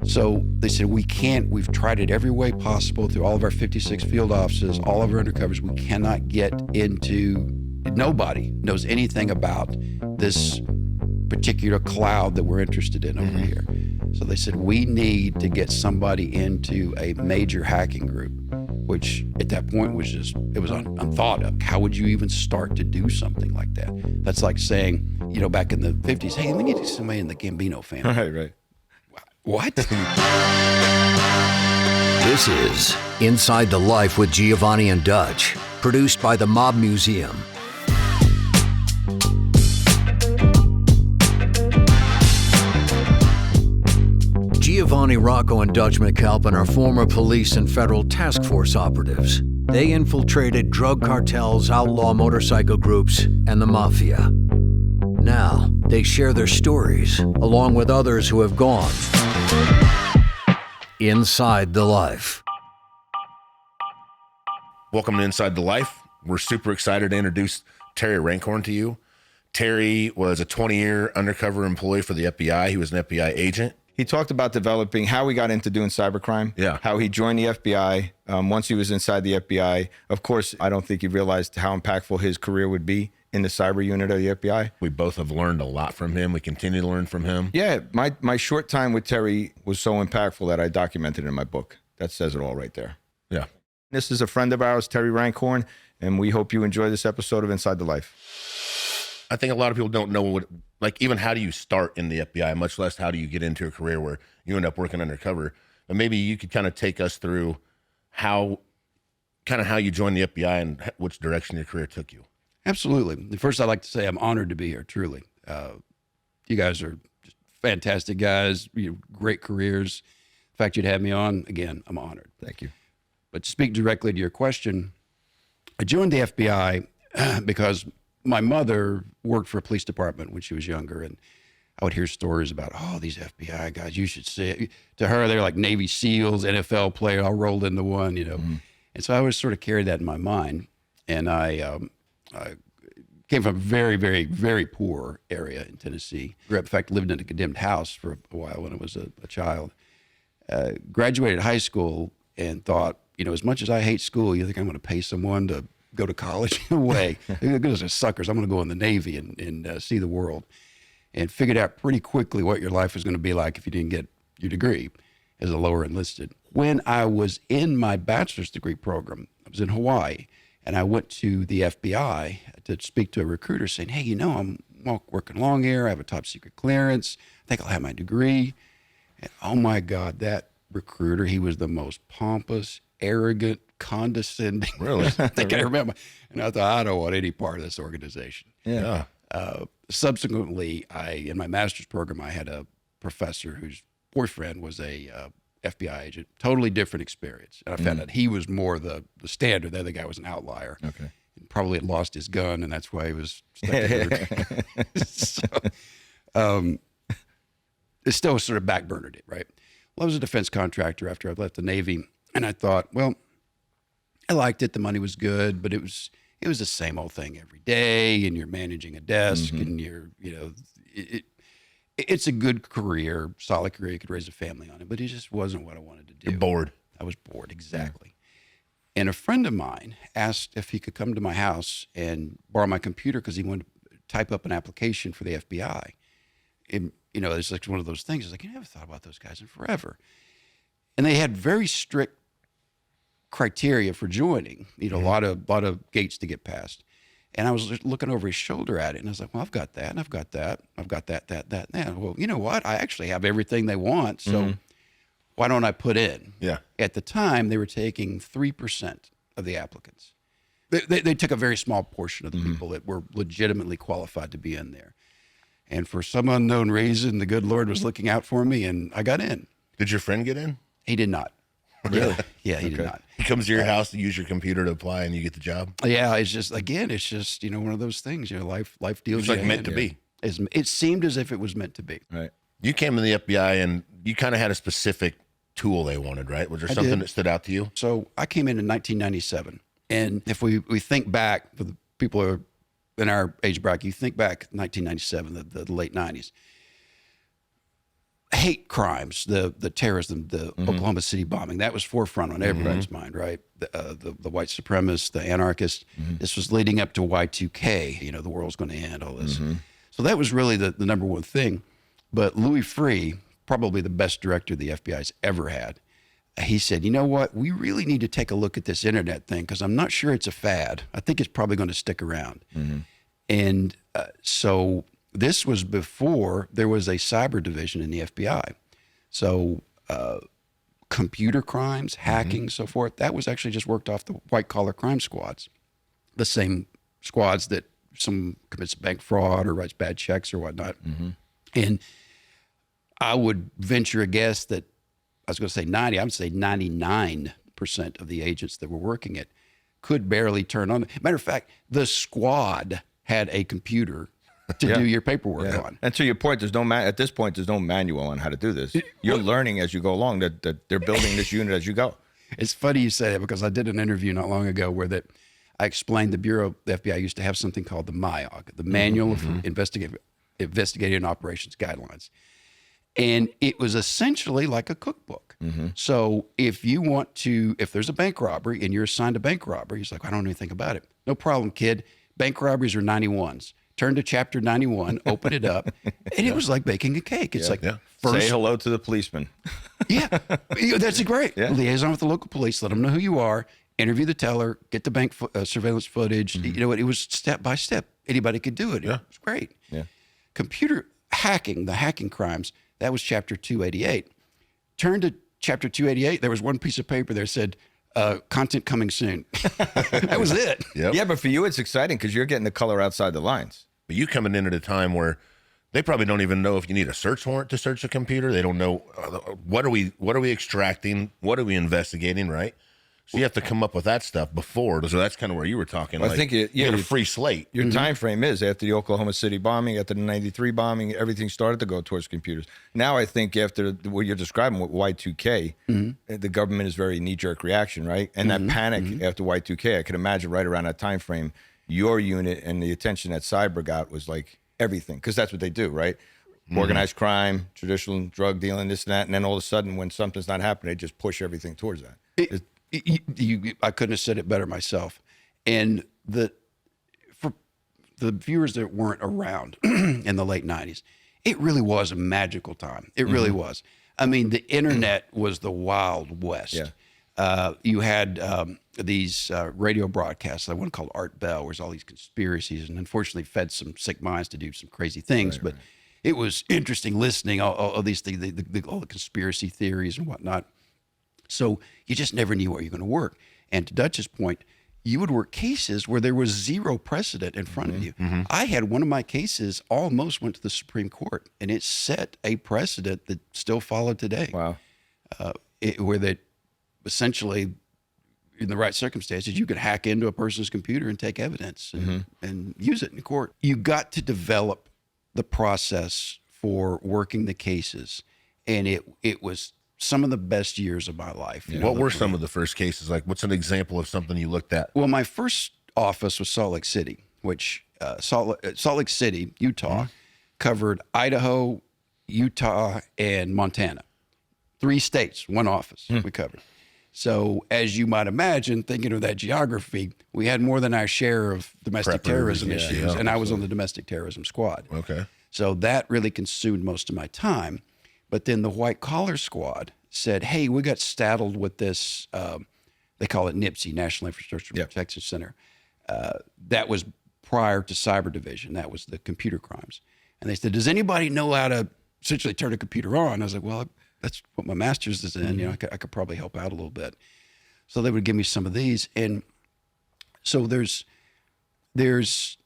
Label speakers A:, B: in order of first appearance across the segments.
A: So they said, we've tried it every way possible through all of our 56 field offices, all of our undercovers. We cannot get into, nobody knows anything about this particular cloud that we're interested in over here. So they said, we need to get somebody into a major hacking group, which at that point was it was unthought of. How would you even start to do something like that? That's like saying, back in the 50s, hey, we need somebody in the Gambino family.
B: Right.
A: What?
C: This is Inside the Life with Giovanni and Dutch, produced by the Mob Museum. Giovanni, Rocco, and Dutch McAlpin are former police and federal task force operatives. They infiltrated drug cartels, outlaw motorcycle groups, and the mafia. Now, they share their stories, along with others who have gone inside the life.
D: Welcome to Inside the Life. We're super excited to introduce Terry Rankhorn to you. Terry was a 20-year undercover employee for the FBI. He was an FBI agent.
B: He talked about developing how he got into doing cybercrime, how he joined the FBI once he was inside the FBI. Of course, I don't think he realized how impactful his career would be in the cyber unit of the FBI.
D: We both have learned a lot from him. We continue to learn from him.
B: Yeah, my short time with Terry was so impactful that I documented it in my book. That says it all right there.
D: Yeah.
B: This is a friend of ours, Terry Rankhorn, and we hope you enjoy this episode of Inside the Life.
D: I think a lot of people don't know even how do you start in the FBI, much less how do you get into a career where you end up working undercover. But maybe you could kind of take us through how you joined the FBI and which direction your career took you.
A: Absolutely. First, I'd like to say I'm honored to be here, truly. You guys are just fantastic guys, great careers. The fact you'd have me on, again, I'm honored.
B: Thank you.
A: But to speak directly to your question, I joined the FBI because my mother worked for a police department when she was younger, and I would hear stories about, these FBI guys, you should see it. To her, they're like Navy SEALs, NFL player, all rolled into one, And so I always sort of carried that in my mind. And I came from a very, very, very poor area in Tennessee. Grew up, in fact, lived in a condemned house for a while when I was a child. Graduated high school and thought, as much as I hate school, you think I'm going to pay someone to go to college? No way. Those are suckers. I'm going to go in the Navy and see the world. And figured out pretty quickly what your life was going to be like if you didn't get your degree as a lower enlisted. When I was in my bachelor's degree program, I was in Hawaii, and I went to the FBI to speak to a recruiter saying, hey, I'm working long here. I have a top secret clearance. I think I'll have my degree. And oh my God, that recruiter, he was the most pompous, arrogant, condescending.
D: Really?
A: I think I remember. And I thought, I don't want any part of this organization.
D: Yeah.
A: Subsequently, in my master's program, I had a professor whose boyfriend was a FBI agent. Totally different experience. And I found out he was more the standard. The other guy was an outlier.
B: Okay.
A: He probably had lost his gun, and that's why he was stuck so, it still sort of backburnered it, right? Well, I was a defense contractor after I left the Navy, and I thought, well, I liked it. The money was good, but it was the same old thing every day, and you're managing a desk, and it's a good career, solid career. You could raise a family on it, but it just wasn't what I wanted to do.
D: You're bored.
A: I was bored, exactly. And a friend of mine asked if he could come to my house and borrow my computer because he wanted to type up an application for the FBI. And, it's like one of those things. It's like, I never thought about those guys in forever. And they had very strict criteria for joining, a lot of gates to get past. And I was just looking over his shoulder at it, and I was like, well, I've got that, and I've got that, I've got that. And well, you know what? I actually have everything they want, so why don't I put in?
D: Yeah.
A: At the time, they were taking 3% of the applicants. They took a very small portion of the people that were legitimately qualified to be in there. And for some unknown reason, the good Lord was looking out for me, and I got in.
D: Did your friend get in?
A: He did not.
D: Really?
A: Yeah, he did not.
D: He comes to your house to use your computer to apply, and you get the job?
A: Yeah, it's just one of those things. Life deals.
D: It's like meant to be.
A: It seemed as if it was meant to be.
B: Right.
D: You came in the FBI, and you kind of had a specific tool they wanted, right? Was there something that stood out to you?
A: So I came in 1997, and if we think back, for the people who are in our age bracket, you think back 1997, the late 90s. hate crimes, the terrorism, the Oklahoma City bombing, that was forefront on everybody's mind, right? The white supremacists, the anarchists. This was leading up to Y2K. You know, the world's going to end, all this. So that was really the number one thing. But Louis Freeh, probably the best director the FBI's ever had, he said, you know what? We really need to take a look at this internet thing because I'm not sure it's a fad. I think it's probably going to stick around. And so this was before there was a cyber division in the FBI. So computer crimes, hacking, so forth, that was actually just worked off the white collar crime squads, the same squads that some commits bank fraud or writes bad checks or whatnot. And I would venture a guess that, I was going to say 90, I would say 99% of the agents that were working it could barely turn on. Matter of fact, the squad had a computer to do your paperwork on.
B: And to your point, at this point, there's no manual on how to do this. You're learning as you go along that they're building this unit as you go.
A: It's funny you say that because I did an interview not long ago where I explained the Bureau of the FBI used to have something called the MIOG, the Manual for Investigating and Operations Guidelines. And it was essentially like a cookbook. So if there's a bank robbery and you're assigned a bank robbery, he's like, I don't know anything about it. No problem, kid. Bank robberies are 91s. Turn to chapter 91, open it up. And it was like baking a cake. It's first,
B: say hello to the policeman.
A: That's great. Liaison with the local police, let them know who you are, interview the teller, get the bank surveillance footage. You know what? It was step by step. Anybody could do it. It was great. Computer hacking, the hacking crimes, that was chapter 288. Turn to chapter 288. There was one piece of paper there said, content coming soon. That was it.
B: Yeah, but for you, it's exciting because you're getting the color outside the lines.
D: But you coming in at a time where they probably don't even know if you need a search warrant to search a computer. They don't know what are we extracting, what are we investigating, right? So you have to come up with that stuff before. So that's kind of where you were talking.
B: Well, I think you
D: get a free slate.
B: Your time frame is after the Oklahoma City bombing, after the '93 bombing, everything started to go towards computers. Now I think after what you're describing with Y2K, the government is very knee-jerk reaction, right? And that panic after Y2K, I can imagine right around that time frame, your unit and the attention that cyber got was like everything, because that's what they do, right? Organized crime, traditional drug dealing, this and that, and then all of a sudden, when something's not happening, they just push everything towards that.
A: I couldn't have said it better myself. And for the viewers that weren't around in the late 90s, it really was a magical time. It really was. I mean, the internet was the Wild West. You had these radio broadcasts, like one called Art Bell, where there's all these conspiracies, and unfortunately fed some sick minds to do some crazy things. But it was interesting listening, all these things, all the conspiracy theories and whatnot. So you just never knew where you're going to work. And to Dutch's point, you would work cases where there was zero precedent in front of you. I had one of my cases almost went to the Supreme Court, and it set a precedent that still followed today.
B: Wow.
A: Where that essentially, in the right circumstances, you could hack into a person's computer and take evidence and use it in court. You got to develop the process for working the cases, and it was some of the best years of my life.
D: What were some of the first cases? Like, what's an example of something you looked at?
A: Well, my first office was Salt Lake City, which Salt Lake City, Utah, covered Idaho, Utah, and Montana. 3 states, one office we covered. So as you might imagine, thinking of that geography, we had more than our share of domestic terrorism issues, and I was on the domestic terrorism squad.
D: Okay.
A: So that really consumed most of my time. But then the white collar squad said, hey, we got saddled with this, they call it NIPSI, National Infrastructure Protection Center. That was prior to Cyber Division. That was the computer crimes. And they said, does anybody know how to essentially turn a computer on? I was like, well, that's what my master's is in. You know, I could probably help out a little bit. So they would give me some of these. And so there's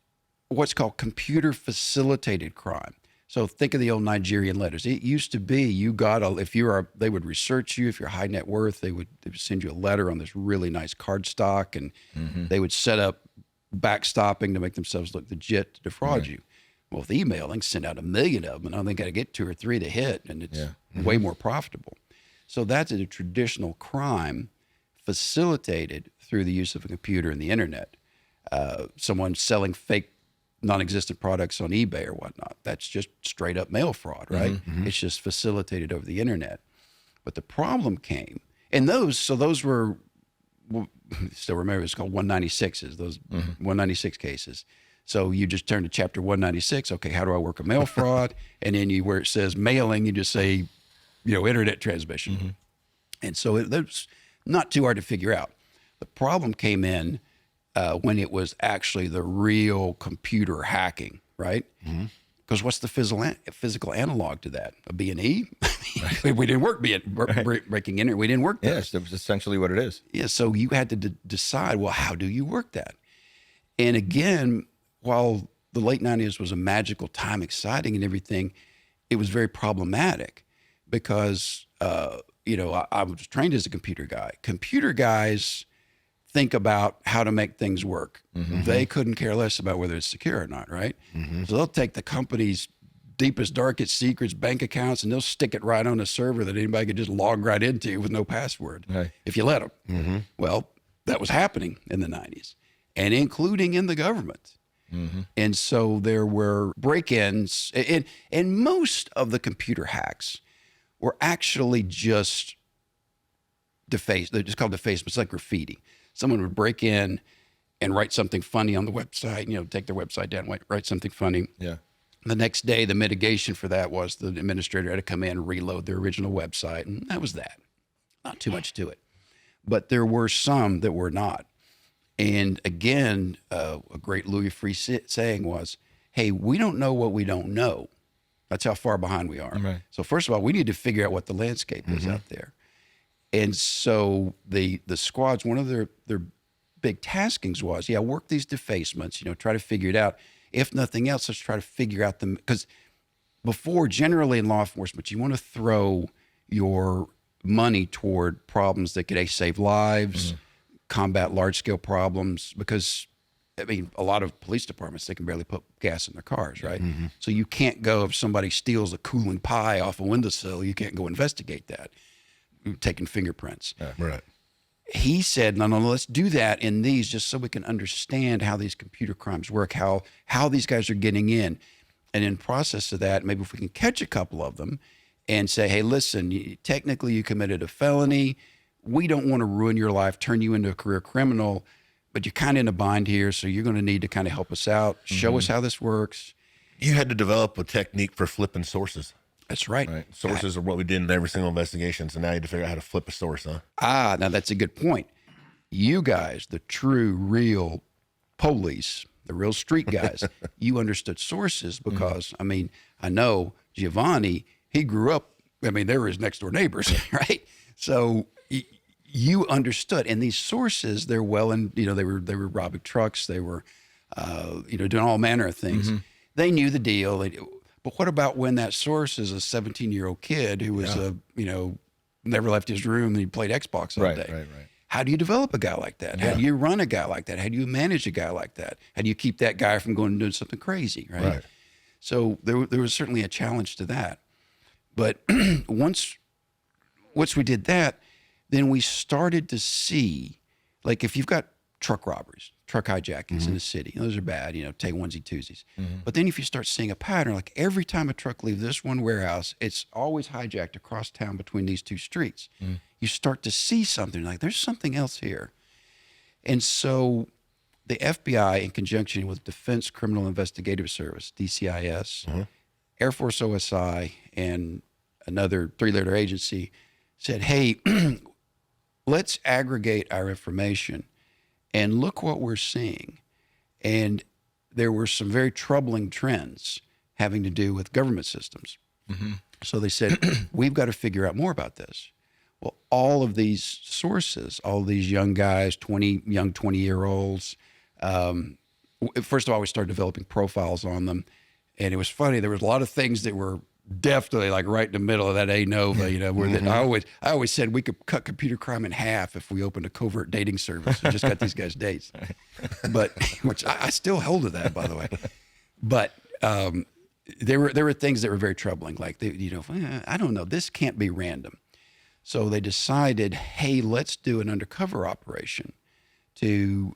A: what's called computer facilitated crime. So think of the old Nigerian letters. It used to be they would research you. If you're high net worth, they would send you a letter on this really nice card stock, and they would set up backstopping to make themselves look legit to defraud you. Well, with emailing, send out 1 million of them, and they got to get 2 or 3 to hit, and it's way more profitable. So that's a traditional crime facilitated through the use of a computer and the internet. Someone selling fake non-existent products on eBay or whatnot. That's just straight up mail fraud, right? It's just facilitated over the internet. But the problem came, and those were, still remember, it's called 196s, those 196 cases. So you just turn to chapter 196. Okay, how do I work a mail fraud? And then where it says mailing, you just say, internet transmission. And so that's not too hard to figure out. The problem came in when it was actually the real computer hacking, right? Because what's the physical analog to that? A B&E? We didn't work breaking in. We didn't work that.
B: Yes, that's essentially what it is.
A: Yeah, so you had to decide, well, how do you work that? And again, while the late 90s was a magical time, exciting and everything, it was very problematic because, I was trained as a computer guy. Computer guys think about how to make things work. They couldn't care less about whether it's secure or not, right? So they'll take the company's deepest, darkest secrets, bank accounts, and they'll stick it right on a server that anybody could just log right into with no password, if you let them. Well, that was happening in the 90s, and including in the government. And so there were break-ins, and most of the computer hacks were actually just defaced. They're just called defacement. It's like graffiti. Someone would break in and write something funny on the website, take their website down, write something funny.
B: Yeah.
A: The next day, the mitigation for that was the administrator had to come in and reload their original website, and that was that. Not too much to it. But there were some that were not. And again, a great Louis Freeh saying was, hey, we don't know what we don't know. That's how far behind we are.
B: Right.
A: So first of all, we need to figure out what the landscape is out there. And so the squads, one of their big taskings was, work these defacements, try to figure it out. If nothing else, let's try to figure out them. Because before, generally in law enforcement, you want to throw your money toward problems that could save lives, combat large-scale problems, because, a lot of police departments, they can barely put gas in their cars, right? So you can't go, if somebody steals a cooling pie off a windowsill, you can't go investigate that. Taking fingerprints.
D: Right.
A: He said, no, let's do that in these just so we can understand how these computer crimes work, how these guys are getting in. And in process of that, maybe if we can catch a couple of them and say, hey, listen, technically you committed a felony. We don't want to ruin your life, turn you into a career criminal, but you're kind of in a bind here, so you're going to need to kind of help us out, show us how this works.
D: You had to develop a technique for flipping sources.
A: That's right.
D: Sources are what we did in every single investigation. So now you had to figure out how to flip a source, huh?
A: Now that's a good point. You guys, the true, real police, the real street guys, you understood sources because, I know Giovanni, he grew up, they were his next door neighbors, right? So you understood. And these sources, they're they were robbing trucks. They were, doing all manner of things. They knew the deal. But what about when that source is a 17-year-old kid who was, never left his room and he played Xbox all day?
B: Right.
A: How do you develop a guy like that? How do you run a guy like that? How do you manage a guy like that? How do you keep that guy from going and doing something crazy, right? So there was certainly a challenge to that. But once we did that, then we started to see, like if you've got truck robberies, truck hijackings in the city, those are bad, take onesie twosies. But then if you start seeing a pattern, like every time a truck leaves this one warehouse, it's always hijacked across town between these two streets. You start to see something like there's something else here. And so the FBI, in conjunction with Defense Criminal Investigative Service, DCIS, Air Force OSI, and another three-letter agency said, hey, let's aggregate our information and look what we're seeing. And there were some very troubling trends having to do with government systems. So they said, we've got to figure out more about this. Well, all of these sources, all of these young guys, 20-year-olds, first of all, we started developing profiles on them. And it was funny. There was a lot of things that were definitely like right in the middle of that ANOVA, where I always said we could cut computer crime in half if we opened a covert dating service and just got these guys dates. But, which I still hold to that, by the way. But there were things that were very troubling. Like, I don't know, this can't be random. So they decided, hey, let's do an undercover operation to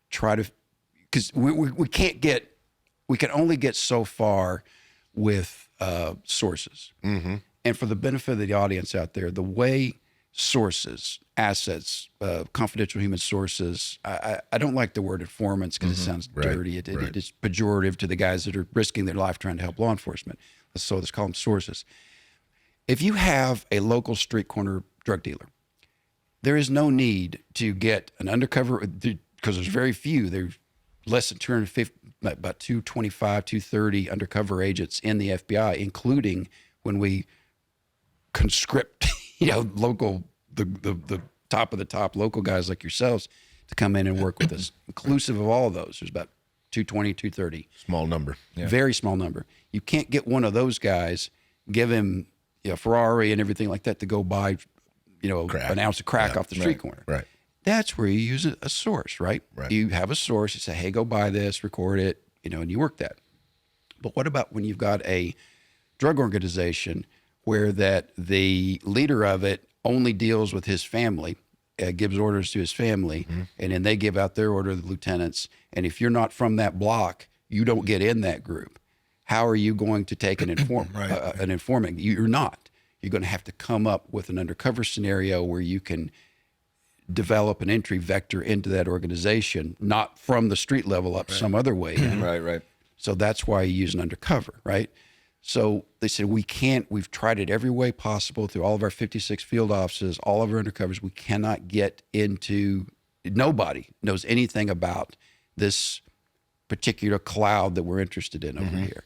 A: try to, because we can't get, we can only get so far with sources. And for the benefit of the audience out there, the way sources, assets, confidential human sources, I don't like the word informants because it sounds dirty. It's pejorative to the guys that are risking their life trying to help law enforcement. So let's call them sources. If you have a local street corner drug dealer, there is no need to get an undercover, because there's very few. There's less than 250, about 225, 230 undercover agents in the FBI, including when we conscript, local, the top of the top local guys like yourselves to come in and work with us. Inclusive of all of those, there's about 220, 230.
D: Small number.
B: Yeah.
A: Very small number. You can't get one of those guys, give him a Ferrari and everything like that to go buy, an ounce of crack off the street corner.
D: Right.
A: That's where you use a source, right? You have a source, you say, hey, go buy this, record it, and you work that. But what about when you've got a drug organization where that the leader of it only deals with his family, gives orders to his family, and then they give out their order to the lieutenants. And if you're not from that block, you don't get in that group. How are you going to take an an informant? You're not. You're going to have to come up with an undercover scenario where you can develop an entry vector into that organization, not from the street level up some other way.
B: Right.
A: So that's why you use an undercover, right? So they said, we've tried it every way possible through all of our 56 field offices, all of our undercovers. We cannot get into, nobody knows anything about this particular cloud that we're interested in over here.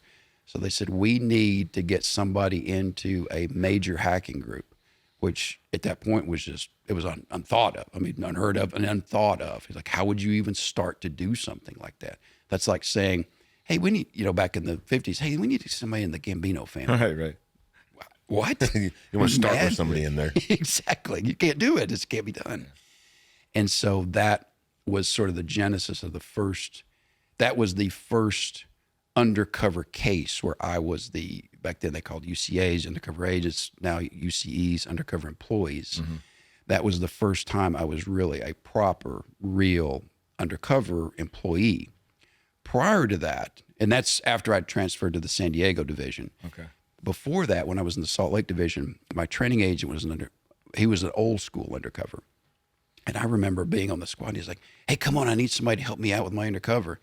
A: So they said, we need to get somebody into a major hacking group, which at that point was it was unthought of. I mean, unheard of and unthought of. It's like, how would you even start to do something like that? That's like saying, hey, we need, back in the 50s, hey, we need somebody in the Gambino family.
B: Right.
A: What?
D: You want to start with somebody in there.
A: Exactly. You can't do it. It can't be done. And so that was sort of the genesis of the first undercover case where I was back then they called UCAs, undercover agents, now UCEs, undercover employees. That was the first time I was really a proper, real undercover employee. Prior to that, and that's after I'd transferred to the San Diego division.
B: Okay.
A: Before that, when I was in the Salt Lake division, my training agent was he was an old school undercover. And I remember being on the squad, and he's like, hey, come on, I need somebody to help me out with my undercover.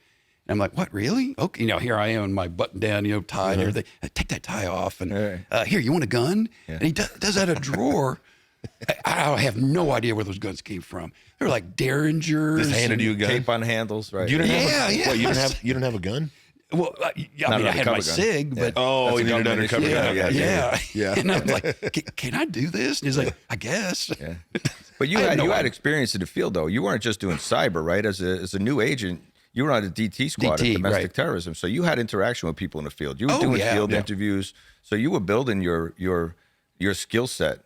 A: And I'm like, what, really? Okay, here I am in my button down, tie and everything. I take that tie off, and here, you want a gun? Yeah. And he does out of a drawer. I have no idea where those guns came from. They're like Derringers.
D: Just handed you a gun.
B: Tape on handles, right?
D: You didn't have a gun?
A: Well, I had my SIG, but
D: you needed an undercover gun.
A: Yeah. And I'm like, can I do this? And he's like, I guess.
B: Yeah. But you had experience in the field, though. You weren't just doing cyber, right? As a new agent, you were on a DT squad at domestic terrorism, so you had interaction with people in the field. You were doing field interviews, so you were building your skill set.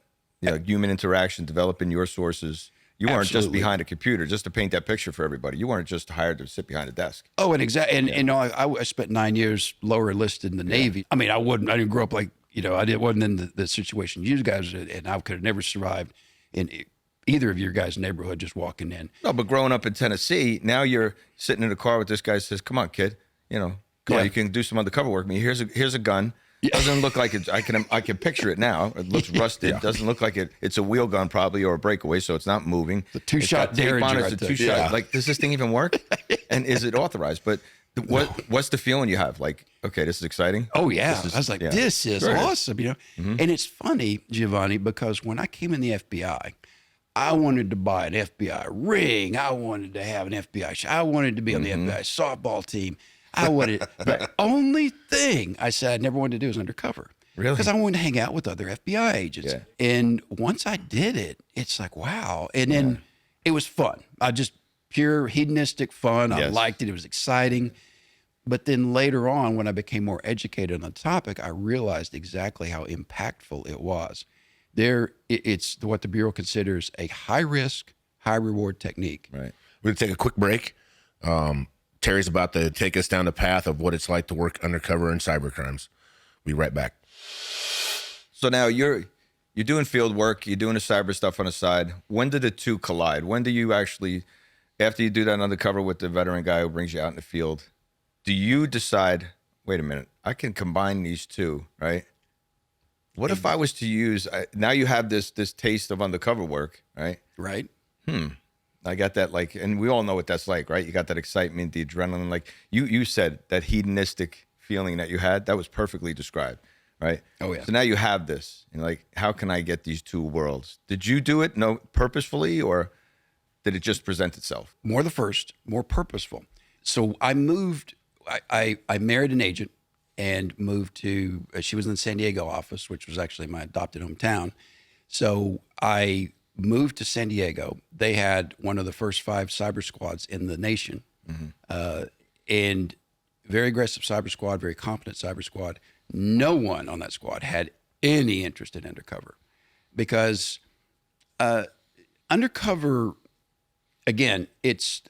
B: Human interaction, developing your sources. You weren't just behind a computer, just to paint that picture for everybody. You weren't just hired to sit behind a desk.
A: Oh, and exactly. And I spent 9 years lower enlisted in the Navy. I mean, I didn't grow up like, wasn't in the situation you guys did, and I could have never survived in either of your guys' neighborhood just walking in.
B: No, but growing up in Tennessee, now you're sitting in a car with this guy who says, come on, kid, come on, you can do some undercover work with me. Here's a gun. Doesn't look like it. I can picture it now. It looks rusted. Doesn't look like it. It's a wheel gun probably or a breakaway, so it's not moving.
A: The two-shot Derringer.
B: It's a two-shot. Like, does this thing even work? And is it authorized? But what's the feeling you have? Like, okay, this is exciting.
A: Oh yeah, I was like, this is awesome. And it's funny, Giovanni, because when I came in the FBI, I wanted to buy an FBI ring. I wanted to have an FBI. I wanted to be on the FBI softball team. The only thing I said I never wanted to do was undercover.
B: Really?
A: Because I wanted to hang out with other FBI agents. Yeah. And once I did it, it's like, wow. And then it was fun. Pure hedonistic fun. I liked it. It was exciting. But then later on, when I became more educated on the topic, I realized exactly how impactful it was. It's what the Bureau considers a high-risk, high-reward technique.
D: Right. We're going to take a quick break. Terry's about to take us down the path of what it's like to work undercover in cybercrimes. We'll be right back.
B: So now you're doing field work, you're doing the cyber stuff on the side. When did the two collide? When do you actually, after you do that undercover with the veteran guy who brings you out in the field, do you decide, wait a minute, I can combine these two, right? What if I was to use, now you have this taste of undercover work, right?
A: Right.
B: I got that, like, and we all know what that's like, right? You got that excitement, the adrenaline, like you said, that hedonistic feeling that you had, that was perfectly described, right?
A: Oh, yeah.
B: So now you have this, and like, how can I get these two worlds? Did you do it purposefully, or did it just present itself?
A: More the first, more purposeful. So I moved, I married an agent and moved to, she was in the San Diego office, which was actually my adopted hometown. So I moved to San Diego. They had one of the first 5 cyber squads in the nation, and very aggressive cyber squad, very competent cyber squad. No one on that squad had any interest in undercover, because undercover, again,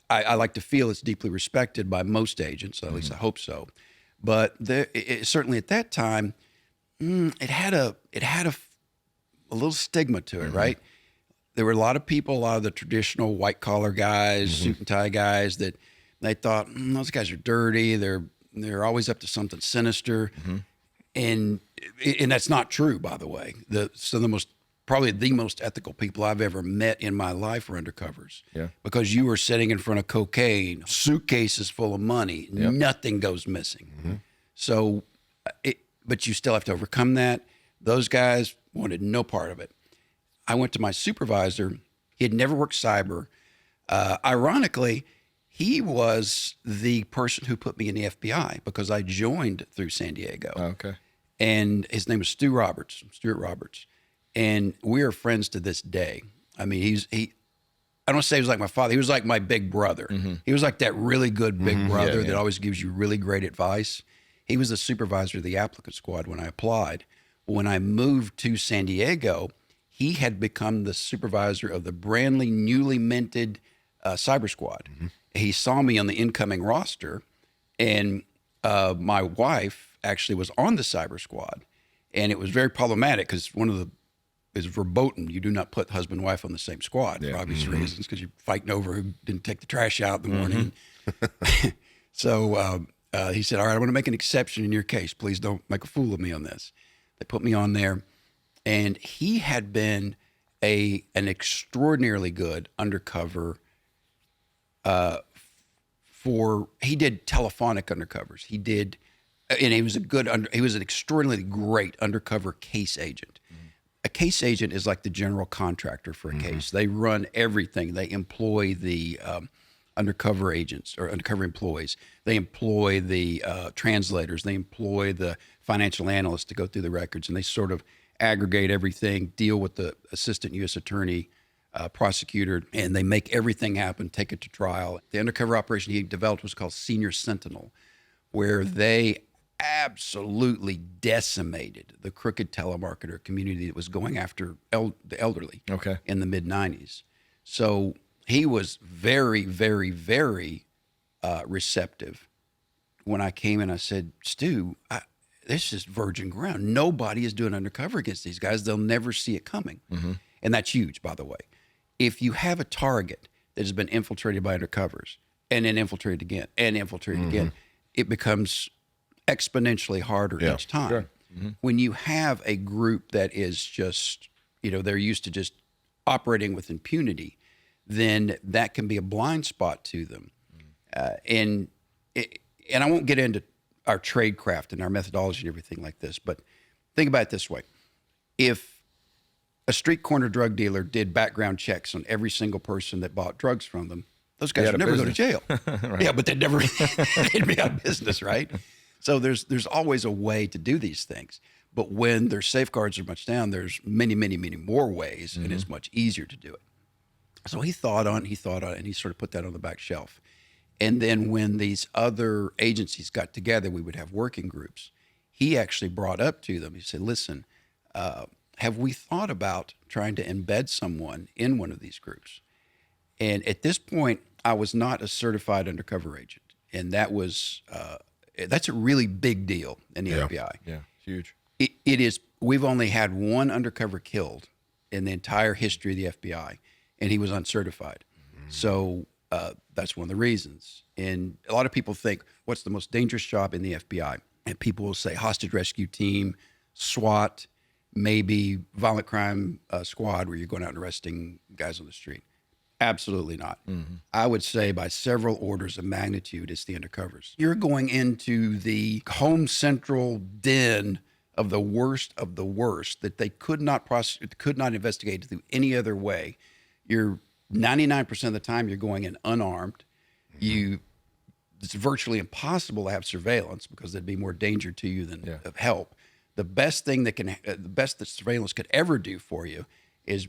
A: I like to feel it's deeply respected by most agents, at least I hope so. But certainly at that time, it had a little stigma to it, right? There were a lot of people, a lot of the traditional white collar guys, suit and tie guys, that they thought those guys are dirty. They're always up to something sinister, and that's not true, by the way. Probably the most ethical people I've ever met in my life were undercovers.
B: Yeah.
A: Because you were sitting in front of cocaine, suitcases full of money, nothing goes missing. So, but you still have to overcome that. Those guys wanted no part of it. I went to my supervisor. He had never worked cyber. Ironically, he was the person who put me in the FBI, because I joined through San Diego.
B: Oh, okay.
A: And his name was Stuart Roberts. And we are friends to this day. I mean, I don't want to say he was like my father. He was like my big brother. He was like that really good big brother that always gives you really great advice. He was the supervisor of the applicant squad when I applied. When I moved to San Diego, he had become the supervisor of the brand newly minted cyber squad. He saw me on the incoming roster, and my wife actually was on the cyber squad. And it was very problematic, because is verboten. You do not put husband and wife on the same squad for obvious reasons, because you're fighting over who didn't take the trash out in the morning. So he said, all right, I want to make an exception in your case. Please don't make a fool of me on this. They put me on there, and he had been an extraordinarily good undercover he did telephonic undercovers. And he was he was an extraordinarily great undercover case agent. A case agent is like the general contractor for a case. They run everything. They employ the undercover agents or undercover employees. They employ the translators. They employ the financial analysts to go through the records, and they sort of aggregate everything, deal with the assistant U.S. attorney, prosecutor, and they make everything happen, take it to trial. The undercover operation he developed was called Senior Sentinel, where they absolutely decimated the crooked telemarketer community that was going after the elderly in the mid-90s. So he was very, very, very receptive. When I came in, I said, Stu, this is virgin ground. Nobody is doing undercover against these guys. They'll never see it coming. And that's huge, by the way. If you have a target that has been infiltrated by undercovers and then infiltrated again and infiltrated again, it becomes exponentially harder each time.
B: Sure.
A: When you have a group that is just, they're used to just operating with impunity, then that can be a blind spot to them. And I won't get into our tradecraft and our methodology and everything like this, but think about it this way. If a street corner drug dealer did background checks on every single person that bought drugs from them, those guys would never go to jail. Yeah, but they'd be out of business, right? So there's always a way to do these things. But when their safeguards are much down, there's many, many, many more ways, and it's much easier to do it. So he thought on it, and he sort of put that on the back shelf. And then when these other agencies got together, we would have working groups. He actually brought up to them, he said, listen, have we thought about trying to embed someone in one of these groups? And at this point, I was not a certified undercover agent. And that's a really big deal in the FBI.
B: Yeah, huge.
A: It is. We've only had one undercover killed in the entire history of the FBI, and he was uncertified. So that's one of the reasons. And a lot of people think, what's the most dangerous job in the FBI? And people will say hostage rescue team, SWAT, maybe violent crime squad, where you're going out and arresting guys on the street. Absolutely not. I would say by several orders of magnitude, it's the undercovers. You're going into the home central den of the worst that they could not prosecute, could not investigate through any other way. You're 99% of the time you're going in unarmed. It's virtually impossible to have surveillance because there'd be more danger to you than of help. The best thing the best that surveillance could ever do for you is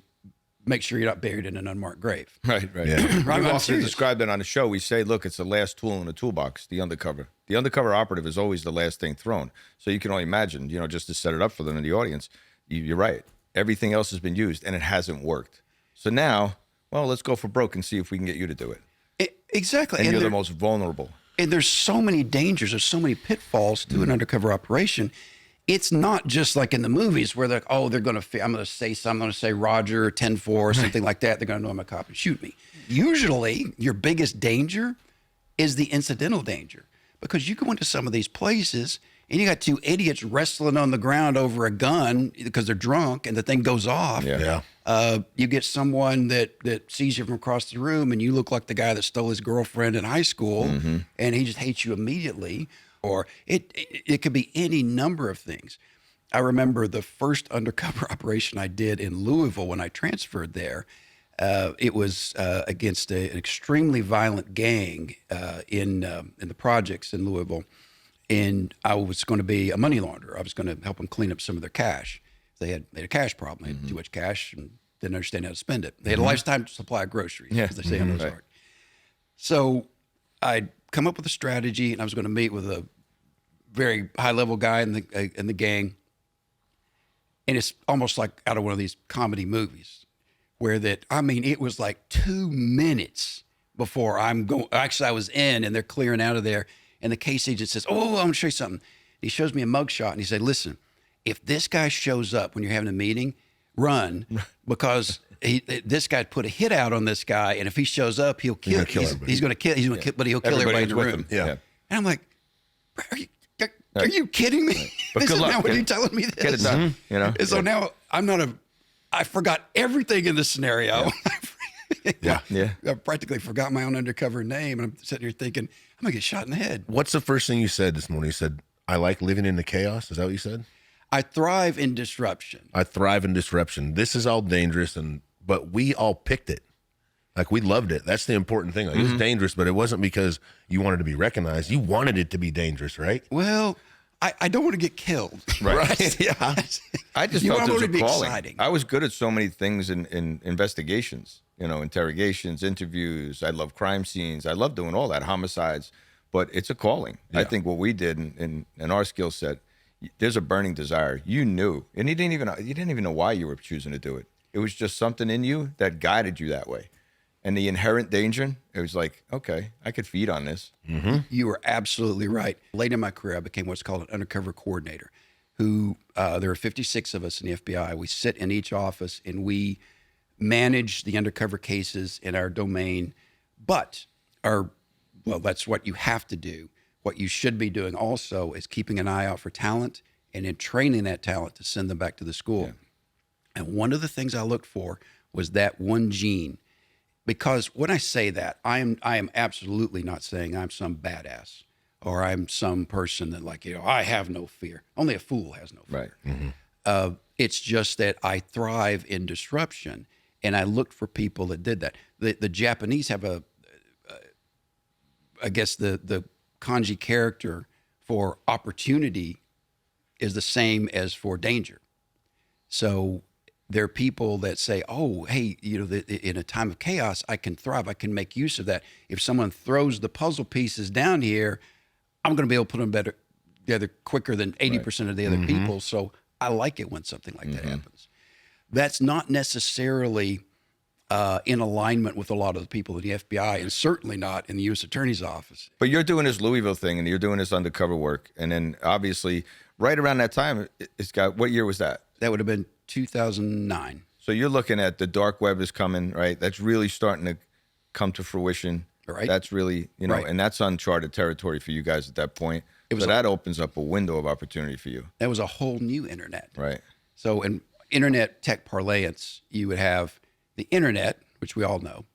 A: make sure you're not buried in an unmarked grave.
B: Right.
A: Right,
B: We've
A: I'm
B: often
A: serious.
B: described it on the show. We say, look, it's the last tool in the toolbox, the undercover. The undercover operative is always the last thing thrown. So you can only imagine, just to set it up for them in the audience, you're right. Everything else has been used, and it hasn't worked. So now, well, let's go for broke and see if we can get you to do it.
A: Exactly.
B: And you're the most vulnerable.
A: And there's so many dangers, there's so many pitfalls to an undercover operation. It's not just like in the movies where they're like, oh, I'm going to say something, I'm going to say Roger 10-4 or something like that. They're going to know I'm a cop and shoot me. Usually your biggest danger is the incidental danger, because you go into some of these places and you got two idiots wrestling on the ground over a gun because they're drunk and the thing goes off. You get someone that sees you from across the room and you look like the guy that stole his girlfriend in high school and he just hates you immediately. Or it could be any number of things. I remember the first undercover operation I did in Louisville when I transferred there. It was against an extremely violent gang in the projects in Louisville. And I was going to be a money launderer. I was going to help them clean up some of their cash. They had a cash problem. They had too much cash and didn't understand how to spend it. They had a lifetime supply of groceries, as they say on Ozark. So I'd come up with a strategy, and I was going to meet with a very high-level guy in the gang. And it's almost like out of one of these comedy movies where it was like 2 minutes before I'm going. Actually, I was in, and they're clearing out of there. And the case agent says, oh, I'm going to show you something. He shows me a mugshot, and he said, listen, if this guy shows up when you're having a meeting, run, because this guy put a hit out on this guy, and if he shows up, he'll kill. He's going to kill, but he'll kill everybody in the room. And I'm like, are you kidding me?
B: But good luck.
A: Now, what are you telling me this?
B: Get it done.
A: And so now I forgot everything in the scenario. I practically forgot my own undercover name, and I'm sitting here thinking, I'm gonna get shot in the head.
D: What's the first thing you said this morning? You said, I like living in the chaos. Is that what you said?
A: I thrive in disruption.
D: I thrive in disruption. This is all dangerous, but we all picked it. Like, we loved it. That's the important thing. Like, it was dangerous, but it wasn't because you wanted to be recognized. You wanted it to be dangerous, right?
A: Well, I don't want to get killed.
B: Right.
A: Yeah.
B: I just felt it was a calling.
A: Exciting.
B: I was good at so many things in investigations, interrogations, interviews. I love crime scenes. I love doing all that, homicides. But it's a calling. Yeah. I think what we did in our skill set, there's a burning desire. You knew, and you didn't even know why you were choosing to do it. It was just something in you that guided you that way. And the inherent danger, it was like, okay, I could feed on this.
A: You were absolutely right. Late in my career, I became what's called an undercover coordinator, there are 56 of us in the FBI. We sit in each office and we manage the undercover cases in our domain, but that's what you have to do. What you should be doing also is keeping an eye out for talent and then training that talent to send them back to the school. And one of the things I looked for was that one gene. Because when I say that, I am absolutely not saying I'm some badass or I'm some person that I have no fear. Only a fool has no fear.
B: Right.
A: It's just that I thrive in disruption, and I looked for people that did that. The Japanese have I guess the kanji character for opportunity is the same as for danger. So there are people that say, oh, hey, in a time of chaos, I can thrive. I can make use of that. If someone throws the puzzle pieces down here, I'm going to be able to put them together quicker than 80% of the other people. So I like it when something like that happens. That's not necessarily in alignment with a lot of the people in the FBI, and certainly not in the U.S. Attorney's Office.
B: But you're doing this Louisville thing, and you're doing this undercover work. And then obviously right around that time, what year was that?
A: That would have been 2009.
B: So you're looking at the dark web is coming, right? That's really starting to come to fruition.
A: Right.
B: That's really,
A: Right.
B: and that's uncharted territory for you guys at that point. So that opens up a window of opportunity for you.
A: That was a whole new internet.
B: Right.
A: So in internet tech parlance, you would have the internet, which we all know.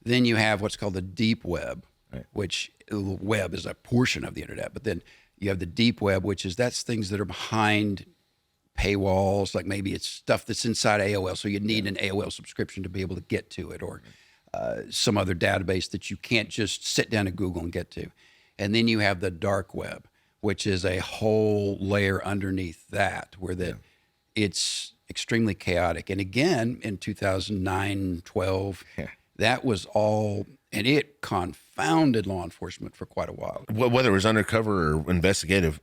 A: Then you have what's called the deep web, which the web is a portion of the internet. But then you have the deep web, which is that's things that are behind paywalls, like maybe it's stuff that's inside AOL. So you need an AOL subscription to be able to get to it, or some other database that you can't just sit down and Google and get to. And then you have the dark web, which is a whole layer underneath that, where it's extremely chaotic. And again, in 2009, 12, that was all, and it confounded law enforcement for quite a while.
D: Whether it was undercover or investigative,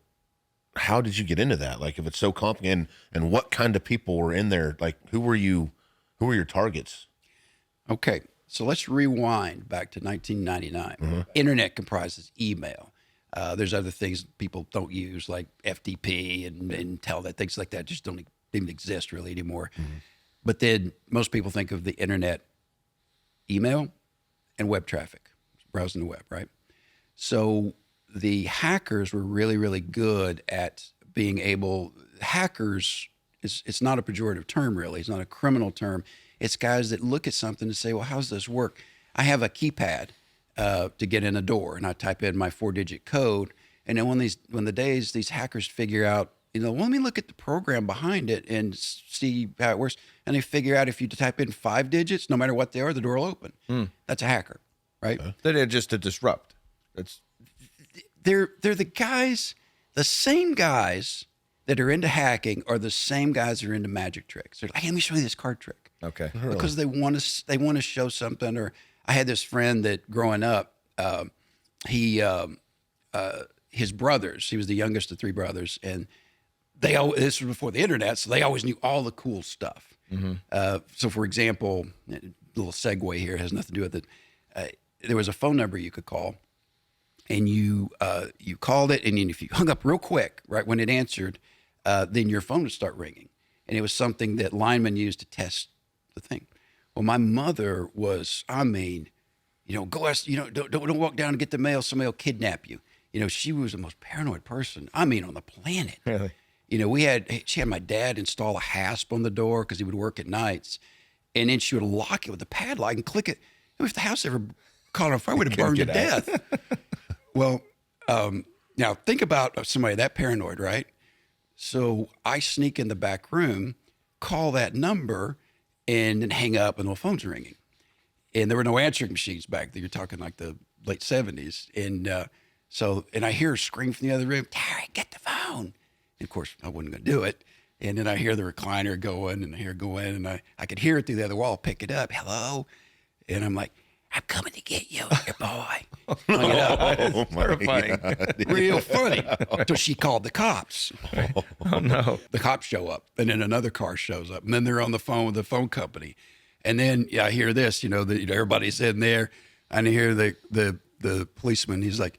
D: how did you get into that? Like, if it's so complicated, and what kind of people were in there? Like, who were your targets?
A: Okay, so let's rewind back to 1999. Internet comprises email. There's other things people don't use, like FTP and Telnet, things like that just don't even exist really anymore. But then most people think of the internet, email, and web traffic, browsing the web, right? So the hackers were really, really good at being able, hackers, it's not a pejorative term really, it's not a criminal term. It's guys that look at something and say, well, how's this work? I have a keypad to get in a door, and I type in my 4-digit code. And then when these hackers figure out, well, let me look at the program behind it and see how it works. And they figure out if you type in 5 digits, no matter what they are, the door will open. That's a hacker, right?
B: They're just to disrupt.
A: They're the guys, the same guys that are into hacking are the same guys that are into magic tricks. They're like, hey, let me show you this card trick.
B: Okay.
A: Because they want to show something. Or I had this friend that growing up, his brothers, he was the youngest of 3 brothers, and this was before the internet, so they always knew all the cool stuff. So for example, a little segue here, it has nothing to do with it. There was a phone number you could call, and you called it, and if you hung up real quick, right when it answered, then your phone would start ringing. And it was something that linemen used to test the thing. Well, my mother was, go ask, don't walk down and get the mail, somebody will kidnap you. She was the most paranoid person, on the planet.
B: Really?
A: She had my dad install a hasp on the door because he would work at nights. And then she would lock it with a padlock and click it. If the house ever caught on fire, it would have burned to death. Well, now think about somebody that paranoid, right? So I sneak in the back room, call that number, and then hang up, and the phone's ringing. And there were no answering machines back then. You're talking like the late 70s. And I hear her scream from the other room, Terry, get the phone. And of course, I wasn't going to do it. And then I hear the recliner going, and I hear it go in, and I could hear it through the other wall, pick it up, hello. And I'm like, I'm coming to get you, your boy. Hung it up.
B: Terrifying.
A: Real funny. Until she called the cops.
B: Oh, no.
A: The cops show up, and then another car shows up, and then they're on the phone with the phone company. And then I hear this, everybody's in there, and I hear the policeman, he's like,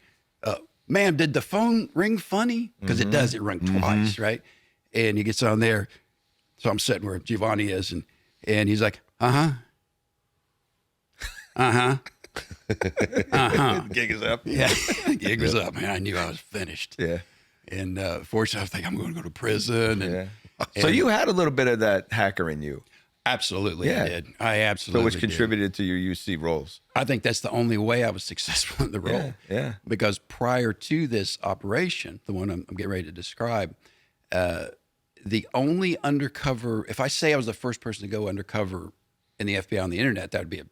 A: ma'am, did the phone ring funny? Because it does, it rung twice, right? And he gets on there. So I'm sitting where Giovanni is, and he's like, uh-huh.
B: Gig is up.
A: Yeah, gig was up, man. I knew I was finished.
B: Yeah.
A: And fortunately, I was thinking I'm going to go to prison. And,
B: So you had a little bit of that hacker in you.
A: Absolutely, I did. I absolutely
B: which contributed to your UC roles.
A: I think that's the only way I was successful in the role.
B: Yeah.
A: Because prior to this operation, the one I'm getting ready to describe, the only undercover, if I say I was the first person to go undercover in the FBI on the internet, that would be a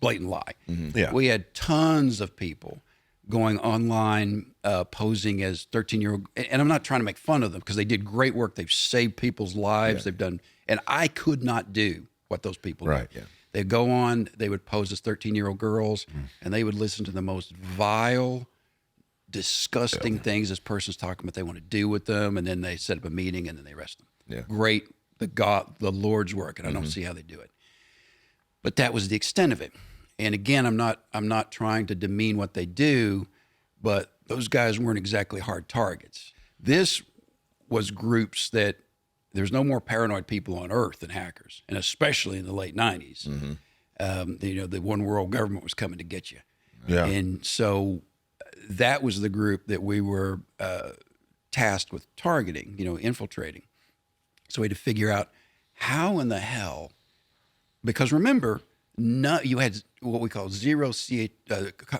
A: blatant lie.
D: Yeah.
A: We had tons of people going online, posing as 13-year-old, and I'm not trying to make fun of them because they did great work. They've saved people's lives. They've done, and I could not do what those people did.
B: Yeah.
A: They'd go on, they would pose as 13-year-old girls, and they would listen to the most vile, disgusting things this person's talking about they want to do with them, and then they set up a meeting and then they arrest them.
B: Yeah.
A: Great, the Lord's work, and I don't see how they do it. But that was the extent of it. And again, I'm not trying to demean what they do, but those guys weren't exactly hard targets. This was groups that there's no more paranoid people on earth than hackers, and especially in the late 90s. The one world government was coming to get you.
D: Yeah.
A: And so that was the group that we were tasked with targeting, infiltrating. So we had to figure out how in the hell, because remember, you had what we call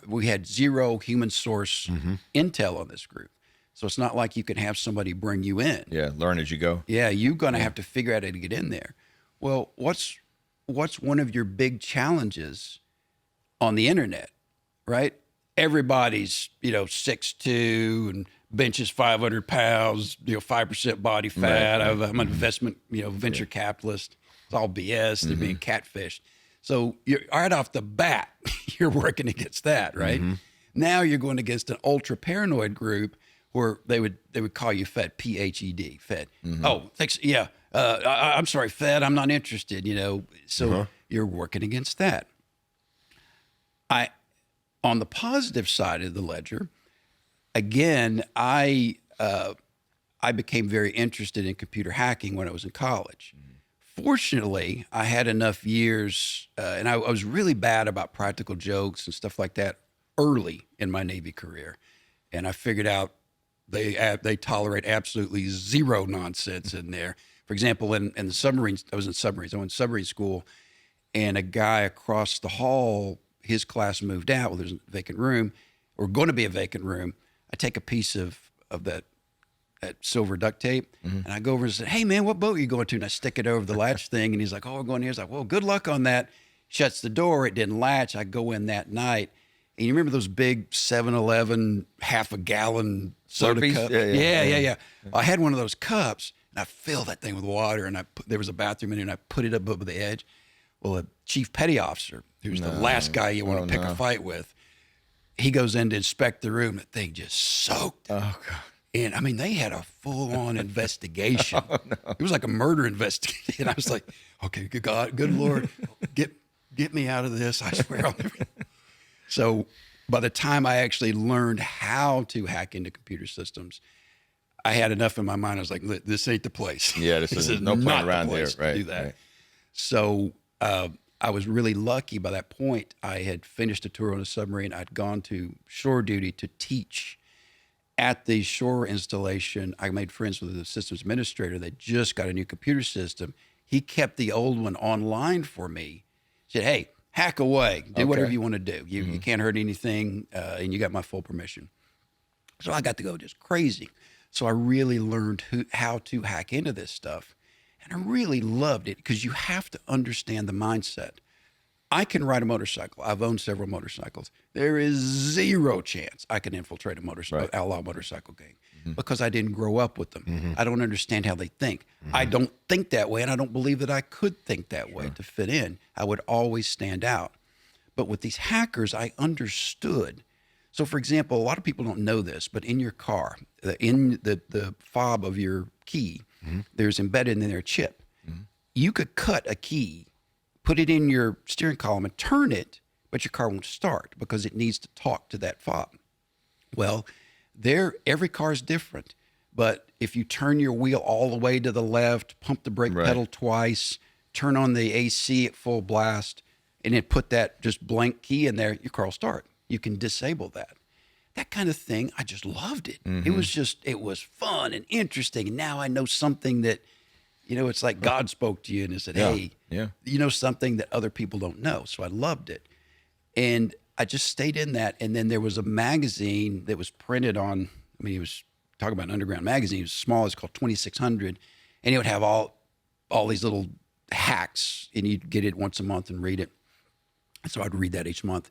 A: we had zero human source intel on this group. So it's not like you can have somebody bring you in.
B: Yeah, learn as you go.
A: Yeah, you're going to have to figure out how to get in there. Well, what's one of your big challenges on the internet, right? Everybody's, 6'2" and benches 500 pounds, 5% body fat.
B: Right.
A: I'm an investment, venture capitalist. It's all BS. They're being catfished. So you're right off the bat, you're working against that, right? Now you're going against an ultra paranoid group where they would call you Fed, PHED, Fed. Oh, thanks. Yeah. I'm sorry, Fed. I'm not interested. So you're working against that. On the positive side of the ledger, again, I became very interested in computer hacking when I was in college. Fortunately, I had enough years, and I was really bad about practical jokes and stuff like that early in my Navy career, and I figured out they tolerate absolutely zero nonsense in there. For example, in the submarines, I went in submarine school, and a guy across the hall, his class moved out. Well, there's a vacant room, or going to be a vacant room. I take a piece of that silver duct tape, and I go over and say, "Hey, man, what boat are you going to?" And I stick it over the latch thing, and he's like, "Oh, we're going here." He's like, "Well, good luck on that." Shuts the door. It didn't latch. I go in that night, and you remember those big 7-Eleven half-a-gallon soda
B: Slurpees?
A: cups? Yeah. I had one of those cups, and I filled that thing with water, and there was a bathroom in it, and I put it up over the edge. Well, a chief petty officer, who's the last guy you want to pick a fight with, he goes in to inspect the room. The thing just soaked.
B: Oh, God.
A: And I mean, they had a full-on investigation. It was like a murder investigation. And I was like, okay, good God, good Lord, get me out of this. I swear I'll never. So by the time I actually learned how to hack into computer systems, I had enough in my mind. I was like, this ain't the place.
B: Yeah, this is no
A: not
B: point around
A: the
B: here.
A: place to
B: Right.
A: do that.
B: Right.
A: So I was really lucky. By that point, I had finished a tour on a submarine. I'd gone to shore duty to teach. At the shore installation, I made friends with the systems administrator that just got a new computer system. He kept the old one online for me. He said, "Hey, hack away. Do whatever you want to do. You can't hurt anything, and you got my full permission." So I got to go just crazy. So I really learned how to hack into this stuff. And I really loved it because you have to understand the mindset. I can ride a motorcycle. I've owned several motorcycles. There is zero chance I can infiltrate a motorcycle, outlaw motorcycle gang because I didn't grow up with them. I don't understand how they think. I don't think that way, and I don't believe that I could think that way to fit in. I would always stand out. But with these hackers, I understood. So, for example, a lot of people don't know this, but in your car, in the fob of your key, there's embedded in there a chip. You could cut a key, put it in your steering column and turn it, but your car won't start because it needs to talk to that fob. Well, every car is different, but if you turn your wheel all the way to the left, pump the brake pedal twice, turn on the AC at full blast, and then put that just blank key in there, your car will start. You can disable that. That kind of thing, I just loved it. It was fun and interesting. And now I know something that, it's like God spoke to you and said, hey, you know something that other people don't know. So I loved it. And I just stayed in that. And then there was a magazine that was printed on, he was talking about an underground magazine. It was small. It's called 2600. And it would have all these little hacks, and you'd get it once a month and read it. And so I'd read that each month.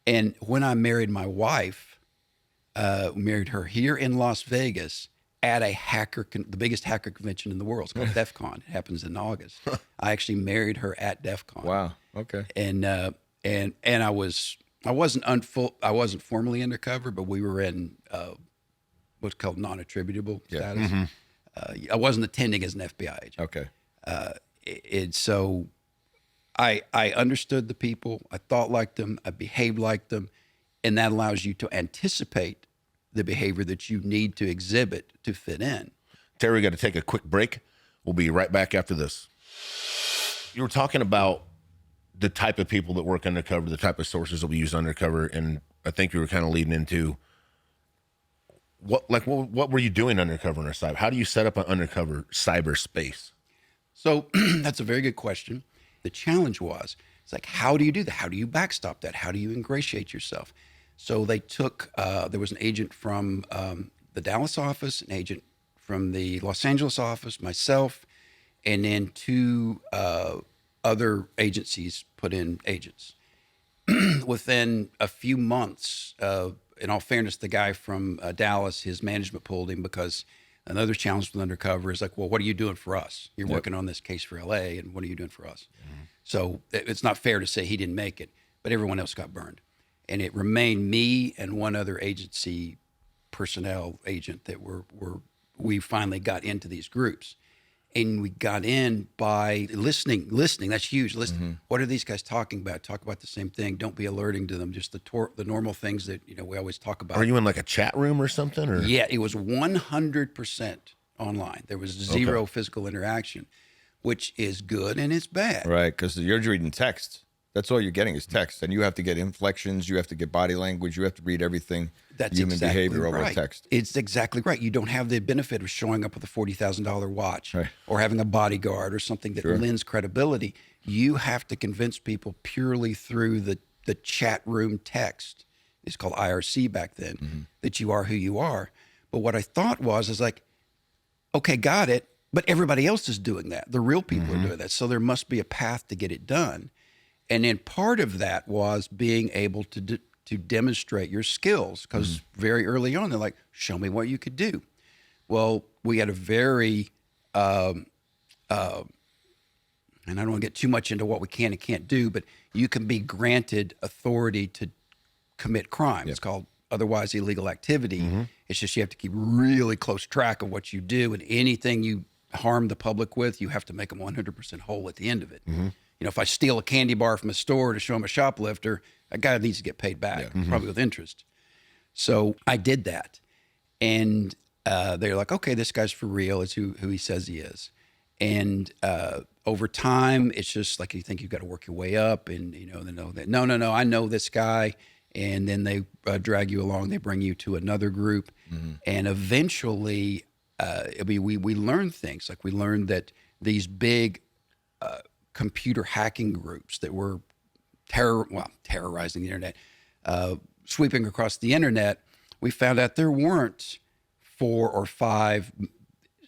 A: And when I married my wife, married her here in Las Vegas at the biggest hacker convention in the world. It's called DEF CON. It happens in August. I actually married her at DEF CON.
B: Wow. Okay.
A: And I wasn't formally undercover, but we were in what's called non-attributable status. I wasn't attending as an FBI agent.
B: Okay.
A: And so I understood the people. I thought like them. I behaved like them. And that allows you to anticipate the behavior that you need to exhibit to fit in.
D: Terry, we got to take a quick break. We'll be right back after this. You were talking about the type of people that work undercover, the type of sources that we use undercover, and I think you were kind of leading into what were you doing undercover in our cyber? How do you set up an undercover cyberspace?
A: So that's a very good question. The challenge was, it's like, how do you do that? How do you backstop that? How do you ingratiate yourself? So they took, there was an agent from the Dallas office, an agent from the Los Angeles office, myself, and then two other agencies put in agents. Within a few months, in all fairness, the guy from Dallas, his management pulled him because another challenge with undercover is like, well, what are you doing for us? You're working on this case for LA, and what are you doing for us? Mm-hmm. So it's not fair to say he didn't make it, but everyone else got burned. And it remained me and one other agency personnel agent that we finally got into these groups. And we got in by listening. That's huge. Listen, mm-hmm. What are these guys talking about? Talk about the same thing. Don't be alerting to them. Just the normal things that we always talk about.
D: Are you in like a chat room or something? Or
A: yeah, it was 100% online. There was zero physical interaction, which is good and it's bad.
B: Right, because you're reading text. That's all you're getting is text, and you have to get inflections. You have to get body language. You have to read everything.
A: That's
B: human
A: exactly
B: behavior
A: right.
B: over text.
A: It's exactly right. You don't have the benefit of showing up with a $40,000 watch or having a bodyguard or something that lends credibility. You have to convince people purely through the chat room text. It's called IRC back then, that you are who you are. But what I thought is like, okay, got it, but everybody else is doing that. The real people are doing that. So there must be a path to get it done. And then part of that was being able to demonstrate your skills, because very early on, they're like, show me what you could do. Well, we had a very, and I don't want to get too much into what we can and can't do, but you can be granted authority to commit crime. Yep. It's called otherwise illegal activity. It's just you have to keep really close track of what you do, and anything you harm the public with, you have to make them 100% whole at the end of it. If I steal a candy bar from a store to show him a shoplifter, that guy needs to get paid back, probably with interest. So I did that. And they're like, okay, this guy's for real. It's who he says he is. And over time, it's just like you think you've got to work your way up. And, they know that, no, I know this guy. And then they drag you along. They bring you to another group. And eventually, we learned things. Like we learned that these big computer hacking groups that were terrorizing the internet, sweeping across the internet, we found out there weren't 4 or 5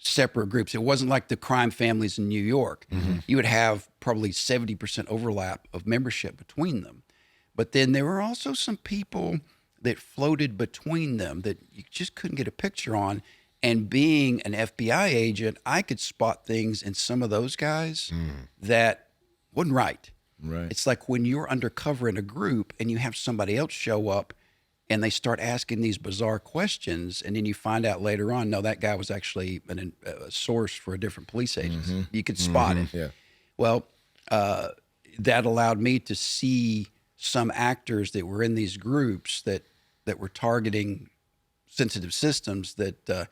A: separate groups. It wasn't like the crime families in New York. You would have probably 70% overlap of membership between them. But then there were also some people that floated between them that you just couldn't get a picture on. And being an FBI agent, I could spot things in some of those guys that wasn't right.
B: Right.
A: It's like when you're undercover in a group and you have somebody else show up and they start asking these bizarre questions, and then you find out later on, no, that guy was actually a source for a different police agency. You could spot it.
B: Yeah.
A: Well, that allowed me to see some actors that were in these groups that were targeting sensitive systems that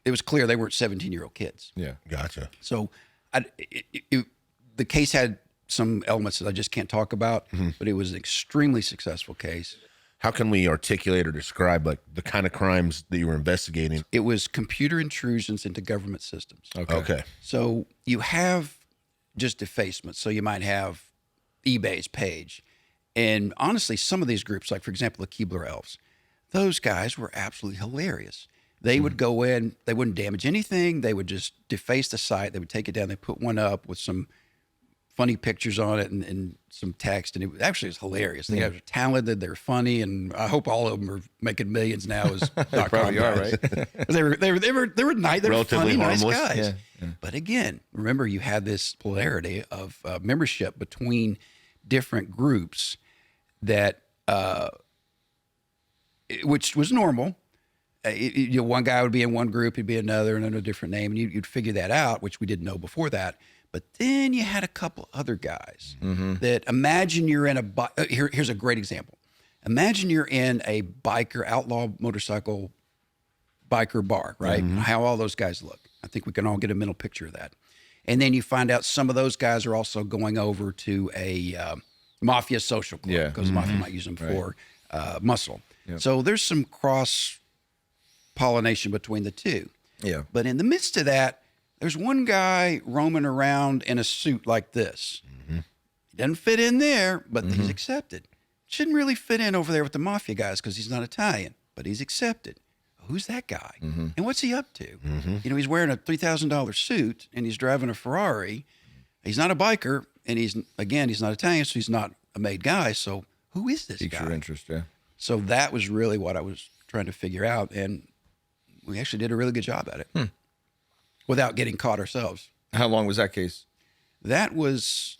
A: it was clear they weren't 17-year-old kids.
B: Yeah.
D: Gotcha.
A: So the case had some elements that I just can't talk about, but it was an extremely successful case.
D: How can we articulate or describe like the kind of crimes that you were investigating?
A: It was computer intrusions into government systems.
D: Okay.
A: So you have just defacement. So you might have eBay's page. And honestly, some of these groups, like for example, the Keebler Elves, those guys were absolutely hilarious. They would go in, they wouldn't damage anything. They would just deface the site. They would take it down. They put one up with some funny pictures on it and some text. And it actually was hilarious. They were talented. They were funny. And I hope all of them are making millions now as
B: probably are, right?
A: they were nice. They were funny, nice guys.
B: Yeah.
A: But again, remember, you had this polarity of membership between different groups that, which was normal. One guy would be in one group, he'd be another, and under a different name, and you'd figure that out, which we didn't know before that. But then you had a couple other guys that imagine you're in here's a great example. Imagine you're in a biker, outlaw motorcycle biker bar, right? How all those guys look. I think we can all get a mental picture of that. And then you find out some of those guys are also going over to a mafia social club because the mafia might use them for muscle.
B: Yep.
A: So there's some cross pollination between the two.
B: Yeah.
A: But in the midst of that, there's one guy roaming around in a suit like this. He doesn't fit in there, but he's accepted. Shouldn't really fit in over there with the mafia guys because he's not Italian, but he's accepted. Who's that guy? And what's he up to? You know, he's wearing a $3,000 suit and he's driving a Ferrari. He's not a biker, and he's not Italian, so he's not a made guy. So who is this
B: Piques
A: guy?
B: your interest, yeah.
A: So that was really what I was trying to figure out, and we actually did a really good job at it without getting caught ourselves.
B: How long was that case?
A: That was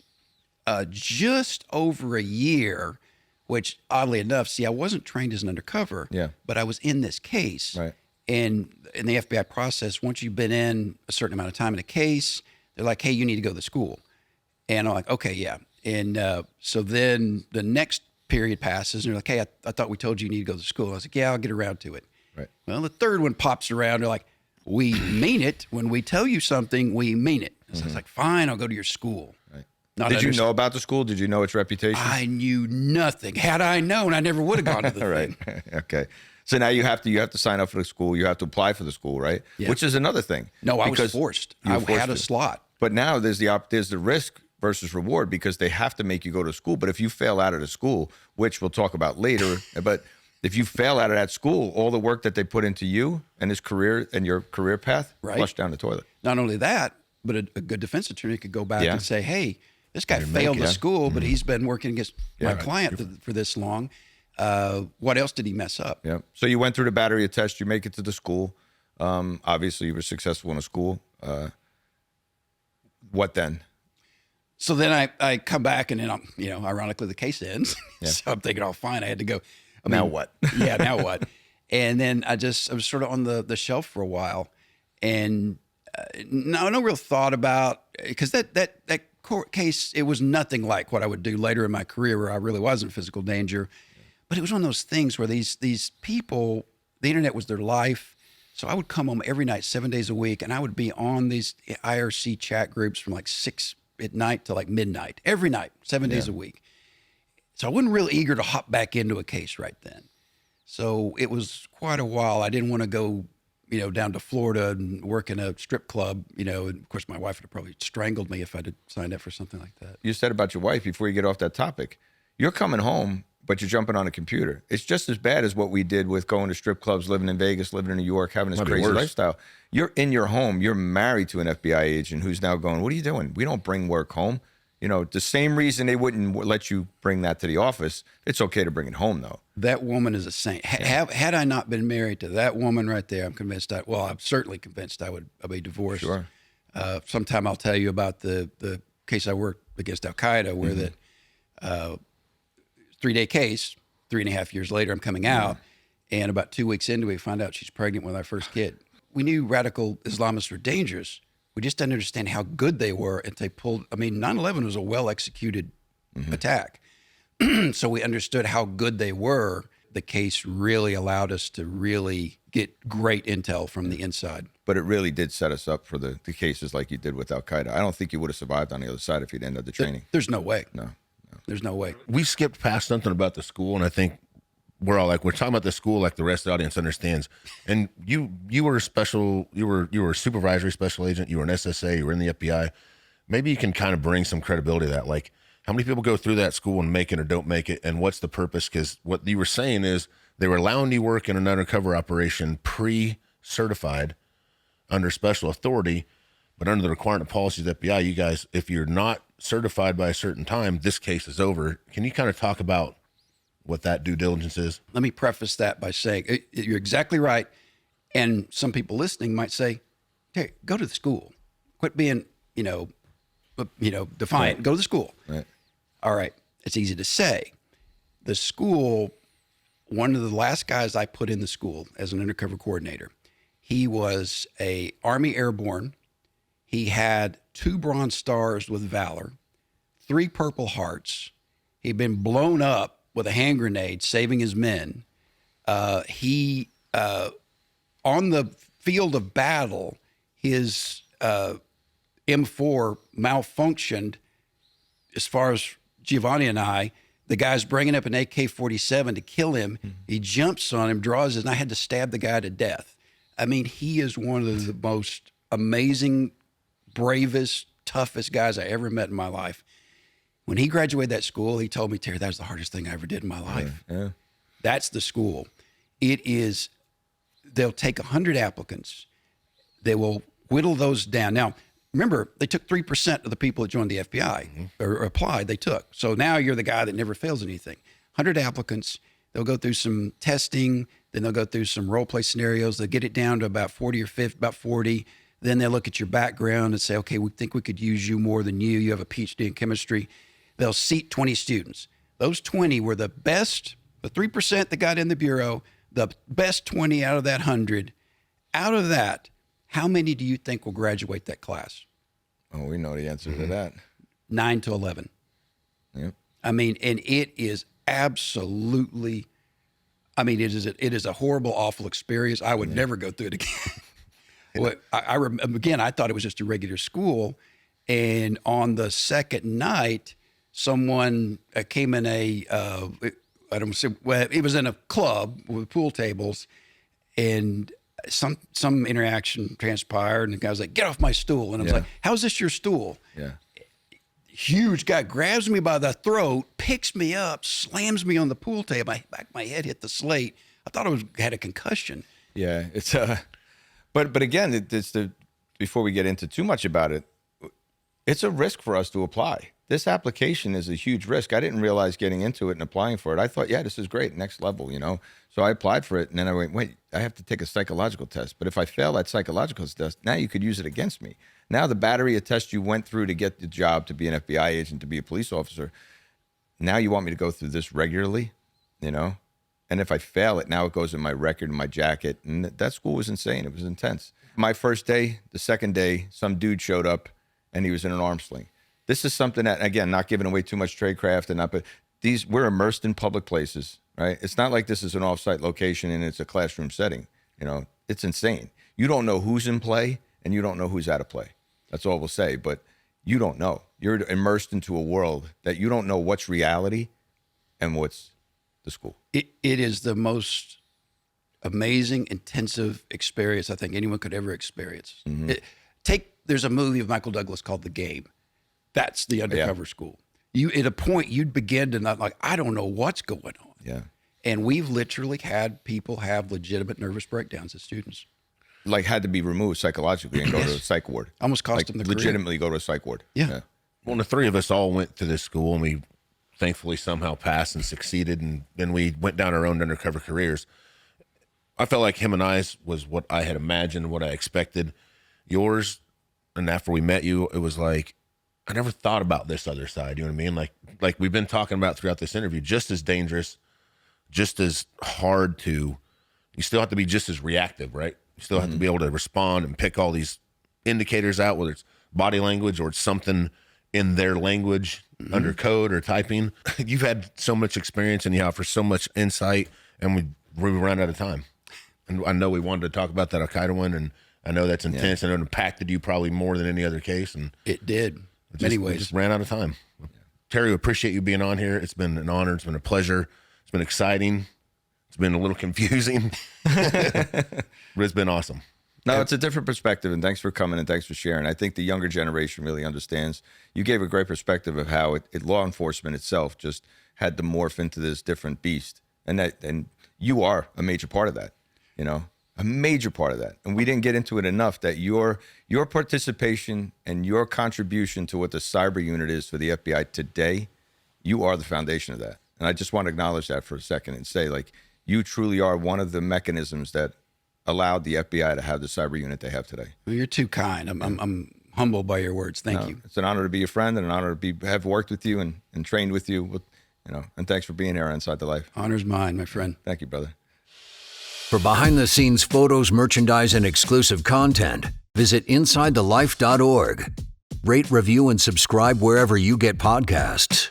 A: just over a year, which oddly enough, see, I wasn't trained as an undercover, but I was in this case.
B: Right.
A: And in the FBI process, once you've been in a certain amount of time in a case, they're like, hey, you need to go to school. And I'm like, okay, yeah. And so then the next period passes, and they're like, hey, I thought we told you need to go to school. I was like, yeah, I'll get around to it.
B: Right.
A: Well, the third one pops around. They're like, we mean it. When we tell you something, we mean it. So I was like, fine, I'll go to your school.
B: Right.
A: Not
B: Did you know about the school? Did you know its reputation?
A: I knew nothing. Had I known, I never would have gone to the
B: Right.
A: thing.
B: Okay. So now you have to sign up for the school. You have to apply for the school, right?
A: Yeah.
B: Which is another thing.
A: No, I was forced.
B: You were
A: I
B: forced
A: had a
B: to.
A: slot.
B: But now there's the risk versus reward because they have to make you go to school. But if you fail out of the school, which we'll talk about later, but if you fail out of that school, all the work that they put into you and his career and your career path, flush down the toilet.
A: Not only that, but a good defense attorney could go back and say, hey, this guy failed the school, but he's been working against my client for this long. What else did he mess up?
B: Yeah. So you went through the battery of tests. You make it to the school. Obviously, you were successful in the school. What then?
A: So then I come back, and then ironically the case ends. So I'm thinking, oh, fine, I had to go.
B: Now what?
A: Yeah, now what? And then I was sort of on the shelf for a while, and no real thought about, because that court case, it was nothing like what I would do later in my career where I really was in physical danger. But it was one of those things where these people, the internet was their life. So I would come home every night, 7 days a week, and I would be on these IRC chat groups from like 6 at night to like midnight, every night, 7 days a week. So I wasn't real eager to hop back into a case right then. So it was quite a while. I didn't want to go, down to Florida and work in a strip club, and of course my wife would have probably strangled me if I'd signed up for something like that.
B: You said about your wife, before you get off that topic, you're coming home, but you're jumping on a computer. It's just as bad as what we did with going to strip clubs, living in Vegas, living in New York, having this crazy lifestyle. You're in your home. You're married to an FBI agent who's now going, what are you doing? We don't bring work home. The same reason they wouldn't let you bring that to the office. It's okay to bring it home, though.
A: That woman is a saint. Had I not been married to that woman right there, I'm certainly convinced I'd be divorced.
B: Sure.
A: Sometime I'll tell you about the case I worked against Al Qaeda, where that 3-day case, 3.5 years later, I'm coming out, and about 2 weeks into it, we find out she's pregnant with our first kid. We knew radical Islamists were dangerous. We just didn't understand how good they were. And they 9/11 was a well-executed attack. So we understood how good they were. The case really allowed us to really get great intel from the inside.
B: But it really did set us up for the cases like you did with Al Qaeda. I don't think you would have survived on the other side if you'd ended the training.
A: There's no way.
B: No.
A: There's no way.
D: We skipped past something about the school, and I think we're talking about the school like the rest of the audience understands. And you were a you were a supervisory special agent, you were an SSA, you were in the FBI. Maybe you can kind of bring some credibility to that. Like, how many people go through that school and make it or don't make it, and what's the purpose? Because what you were saying is they were allowing you work in an undercover operation pre-certified under special authority, but under the requirement policies of the FBI, you guys, if you're not certified by a certain time, this case is over. Can you kind of talk about what that due diligence is?
A: Let me preface that by saying you're exactly right. And some people listening might say, hey, go to the school. Quit being, defiant.
B: Right.
A: Go to the school.
B: Right.
A: All right. It's easy to say. The school, one of the last guys I put in the school as an undercover coordinator, he was a Army Airborne. He had 2 Bronze Stars with Valor, 3 Purple Hearts. He'd been blown up with a hand grenade, saving his men. He on the field of battle, his M4 malfunctioned as far as Giovanni and I. The guy's bringing up an AK-47 to kill him. He jumps on him, draws it, and I had to stab the guy to death. I mean, he is one of the most amazing, bravest, toughest guys I ever met in my life. When he graduated that school, he told me, Terry, that was the hardest thing I ever did in my life.
B: Yeah.
A: That's the school. It is, they'll take 100 applicants. They will whittle those down. Now, remember, they took 3% of the people that joined the FBI or applied, they took. So now you're the guy that never fails anything. 100 applicants. They'll go through some testing. Then they'll go through some role play scenarios. They'll get it down to about 40 or 50, about 40. Then they'll look at your background and say, okay, we think we could use you more than you. You have a PhD in chemistry. They'll seat 20 students. Those 20 were the best, the 3% that got in the bureau, the best 20 out of that 100. Out of that, how many do you think will graduate that class?
B: Oh, we know the answer to that.
A: 9 to 11.
B: Yep.
A: I mean, and it is absolutely, I mean, it is a horrible, awful experience. I would never go through it again. Well, again, I thought it was just a regular school. And on the second night, someone came in it was in a club with pool tables, and some interaction transpired, and the guy was like, get off my stool. And I was like, how's this your stool?
B: Yeah.
A: Huge guy grabs me by the throat, picks me up, slams me on the pool table. My head hit the slate. I thought I had a concussion.
B: Yeah, it's but again, before we get into too much about it, it's a risk for us to apply. This application is a huge risk. I didn't realize getting into it and applying for it. I thought, yeah, this is great, next level, you know. So I applied for it, and then I went, wait, I have to take a psychological test. But if I fail that psychological test, now you could use it against me. Now the battery of tests you went through to get the job, to be an FBI agent, to be a police officer, now you want me to go through this regularly, you know? And if I fail it, now it goes in my record, in my jacket. And that school was insane. It was intense. My first day, the second day, some dude showed up, and he was in an arm sling. This is something that, again, not giving away too much tradecraft, but we're immersed in public places, right? It's not like this is an off-site location and it's a classroom setting. You know, it's insane. You don't know who's in play and you don't know who's out of play. That's all we'll say. But you don't know. You're immersed into a world that you don't know what's reality and what's the school.
A: It is the most amazing, intensive experience I think anyone could ever experience.
B: Mm-hmm.
A: There's a movie of Michael Douglas called The Game. That's the undercover school. You, at a point, you'd begin to not like, I don't know what's going on.
B: Yeah.
A: And we've literally had people have legitimate nervous breakdowns as students.
B: Like had to be removed psychologically and go to a psych ward.
A: Almost cost them the career.
B: Legitimately go to a psych ward.
A: Yeah.
D: Well, the three of us all went to this school, and we thankfully somehow passed and succeeded, and then we went down our own undercover careers. I felt like him and I's was what I had imagined, what I expected. Yours, and after we met you, it was like, I never thought about this other side. You know what I mean? Like we've been talking about throughout this interview, just as dangerous, just as hard to, you still have to be just as reactive, right? You still have to be able to respond and pick all these indicators out, whether it's body language or it's something in their language under code or typing. You've had so much experience and you offer so much insight, and we ran out of time. And I know we wanted to talk about that Al-Qaeda one, and I know that's intense. I know it impacted you probably more than any other case. And
A: it did. Many ways.
D: Just ran out of time. Terry, we appreciate you being on here. It's been an honor. It's been a pleasure. It's been exciting. It's been a little confusing, but it's been awesome.
B: No, it's a different perspective, and thanks for coming and thanks for sharing. I think the younger generation really understands. You gave a great perspective of how law enforcement itself just had to morph into this different beast, and you are a major part of that, you know. A major part of that. And we didn't get into it enough that your participation and your contribution to what the cyber unit is for the FBI today, you are the foundation of that. And I just want to acknowledge that for a second and say, like, you truly are one of the mechanisms that allowed the FBI to have the cyber unit they have today.
A: Well, you're too kind. I'm humbled by your words. Thank you.
B: It's an honor to be your friend and an honor to have worked with you and trained with you. You know, and thanks for being here on Inside the Life.
A: Honor's mine, my friend.
B: Thank you, brother.
C: For behind-the-scenes photos, merchandise, and exclusive content, visit InsideTheLife.org. Rate, review, and subscribe wherever you get podcasts.